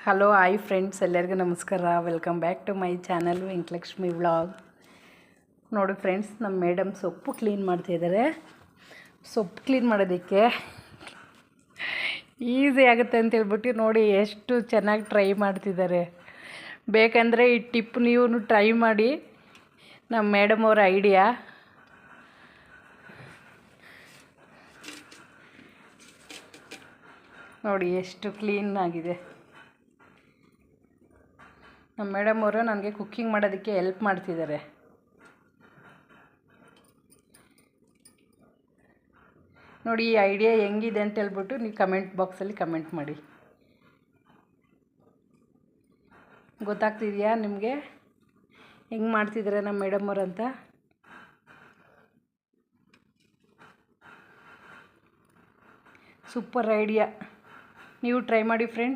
Hello hi friends, ಎಲ್ಲರಿಗೂ ನಮಸ್ಕಾರ. Welcome back to my channel Venkatalakshmi vlog. ನೋಡಿ ಫ್ರೆಂಡ್ಸ್, ನಮ್ಮ ಮೇಡಮ್ ಸೊಪ್ಪು ಕ್ಲೀನ್ ಮಾಡ್ತಾಯಿದ್ದಾರೆ. ಸೊಪ್ಪು ಕ್ಲೀನ್ ಮಾಡೋದಕ್ಕೆ ಈಸಿ ಆಗುತ್ತೆ ಅಂತೇಳ್ಬಿಟ್ಟು ನೋಡಿ ಎಷ್ಟು ಚೆನ್ನಾಗಿ ಟ್ರೈ ಮಾಡ್ತಿದ್ದಾರೆ. ಬೇಕಂದರೆ ಈ ಟಿಪ್ ನೀವು ಟ್ರೈ ಮಾಡಿ. ನಮ್ಮ ಮೇಡಮ್ ಅವರ ಐಡಿಯಾ. ನೋಡಿ ಎಷ್ಟು ಕ್ಲೀನ್ ಆಗಿದೆ. ನಮ್ಮ ಮೇಡಮ್ ಅವರು ನನಗೆ ಕುಕ್ಕಿಂಗ್ ಮಾಡೋದಕ್ಕೆ ಹೆಲ್ಪ್ ಮಾಡ್ತಿದ್ದಾರೆ. ನೋಡಿ ಈ ಐಡಿಯಾ ಹೆಂಗಿದೆ ಅಂತ ಹೇಳ್ಬಿಟ್ಟು ನೀವು ಕಮೆಂಟ್ ಬಾಕ್ಸಲ್ಲಿ ಕಮೆಂಟ್ ಮಾಡಿ. ಗೊತ್ತಾಗ್ತಿದೆಯಾ ನಿಮಗೆ ಹೆಂಗೆ ಮಾಡ್ತಿದ್ದಾರೆ ನಮ್ಮ ಮೇಡಮ್ ಅವರು ಅಂತ? ಸೂಪರ್ ಐಡಿಯಾ, ನೀವು ಟ್ರೈ ಮಾಡಿ ಫ್ರೆಂಡ್ಸ್.